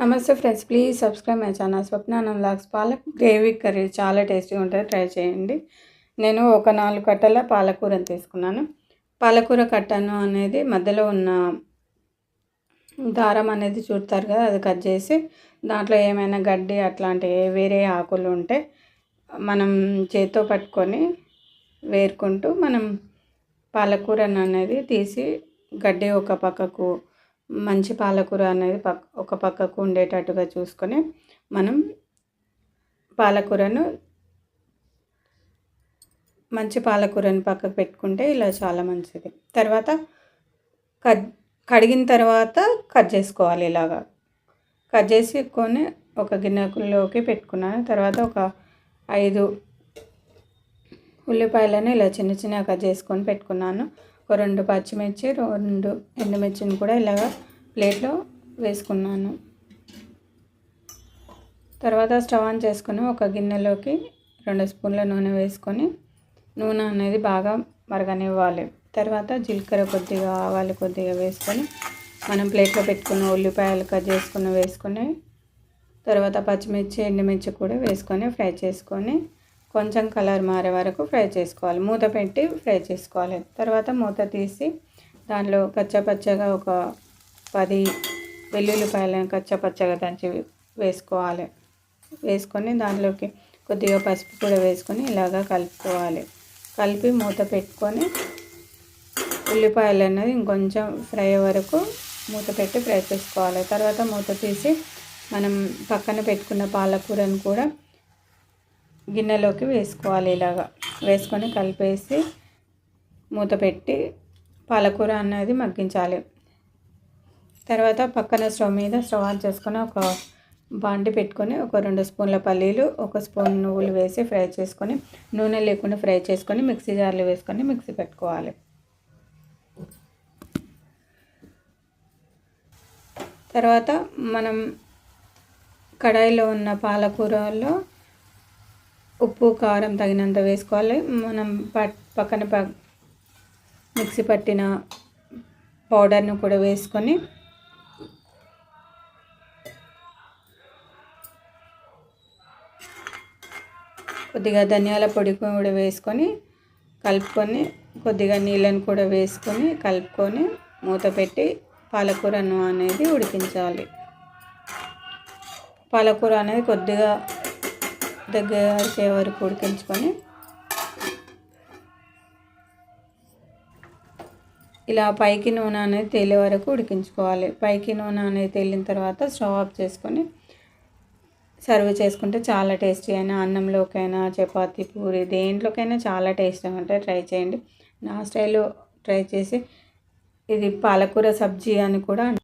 నమస్తే friends, please subscribe my channel Swapnanand vlogs. Palak gravy curry చాలా టేస్టీగా ఉంటుంది, ట్రై చేయండి. నేను ఒక 4 కట్టల పాలకూరని తీసుకున్నాను. పాలకూర కట్టను అనేది మధ్యలో ఉన్న దారం అనేది చూడతారు కదా, అది కట్ చేసి దాంట్లో ఏమైనా గడ్డి అట్లాంటి వేరే ఆకులు ఉంటే మనం చేత్తో పట్టుకొని వేరుకుంటూ మనం పాలకూరను అనేది తీసి గడ్డి ఒక పక్కకు, మంచి పాలకూర అనేది ఒక పక్కకు ఉండేటట్టుగా చూసుకొని మనం మంచి పాలకూరని పక్కకు పెట్టుకుంటే ఇలా చాలా మంచిది. తర్వాత కడిగిన తర్వాత కట్ చేసుకోవాలి. ఇలాగా కట్ చేసుకొని ఒక గిన్నెలోకి పెట్టుకున్నాను. తర్వాత ఒక 5 ఉల్లిపాయలను ఇలా చిన్న చిన్నగా కట్ చేసుకొని పెట్టుకున్నాను. ఒక 2 పచ్చిమిర్చి, 2 ఎండుమిర్చిని కూడా ఇలాగా ప్లేట్లో వేసుకున్నాను. తర్వాత స్టవ్ ఆన్ చేసుకొని ఒక గిన్నెలోకి 2 స్పూన్ల నూనె వేసుకొని నూనె అనేది బాగా మరగనివ్వాలి. తర్వాత జీలకర్ర కొద్దిగా, ఆవాలు కొద్దిగా వేసుకొని మనం ప్లేట్లో పెట్టుకున్న ఉల్లిపాయలు కట్ చేసుకుని వేసుకొని తర్వాత పచ్చిమిర్చి, ఎండుమిర్చి కూడా వేసుకొని ఫ్రై చేసుకొని కొంచెం కలర్ మారే వరకు ఫ్రై చేసుకోవాలి. మూత పెట్టి ఫ్రై చేసుకోవాలి. తర్వాత మూత తీసి దాంట్లో కచ్చాపచ్చగా ఒక 10 వెల్లుల్లిపాయలను కచ్చాపచ్చగా దంచి వేసుకోవాలి. వేసుకొని దాంట్లోకి కొద్దిగా పసుపు కూడా వేసుకొని ఇలాగా కలుపుకోవాలి. కలిపి మూత పెట్టుకొని ఉల్లిపాయలు అనేది ఇంకొంచెం ఫ్రై వరకు మూత పెట్టి ఫ్రై చేసుకోవాలి. తర్వాత మూత తీసి మనం పక్కన పెట్టుకున్న పాలకూరను కూడా గిన్నెలోకి వేసుకోవాలి. ఇలాగా వేసుకొని కలిపేసి మూత పెట్టి పాలకూర అనేది మగ్గించాలి. తర్వాత పక్కన స్టవ్ ఆన్ చేసుకొని ఒక బాండి పెట్టుకొని ఒక 2 స్పూన్ల పల్లీలు, 1 స్పూన్ నువ్వులు వేసి ఫ్రై చేసుకొని నూనె లేకుండా ఫ్రై చేసుకొని మిక్సీ జార్లో వేసుకొని మిక్సీ పెట్టుకోవాలి. తర్వాత మనం కడాయిలో ఉన్న పాలకూరలో ఉప్పు, కారం తగినంత వేసుకోవాలి. మనం పక్కన మిక్సీ పట్టిన పౌడర్ను కూడా వేసుకొని కొద్దిగా ధనియాల పొడి కూడా వేసుకొని కలుపుకొని కొద్దిగా నీళ్ళను కూడా వేసుకొని కలుపుకొని మూత పెట్టి పాలకూరను అనేది ఉడికించాలి. పాలకూర అనేది కొద్దిగా దగ్గర వచ్చే వరకు ఉడికించుకొని ఇలా పైకి నూనె అనేది తేలే వరకు ఉడికించుకోవాలి. పైకి నూనె అనేది తేలిన తర్వాత స్టవ్ ఆఫ్ చేసుకొని సర్వ్ చేసుకుంటే చాలా టేస్టీ అయినా అన్నంలోకైనా, చపాతీ, పూరి దేంట్లోకైనా చాలా టేస్టీగా ఉంటాయి. ట్రై చేయండి. నా స్టైల్లో ట్రై చేసి ఇది పాలకూర సబ్జీ అని కూడా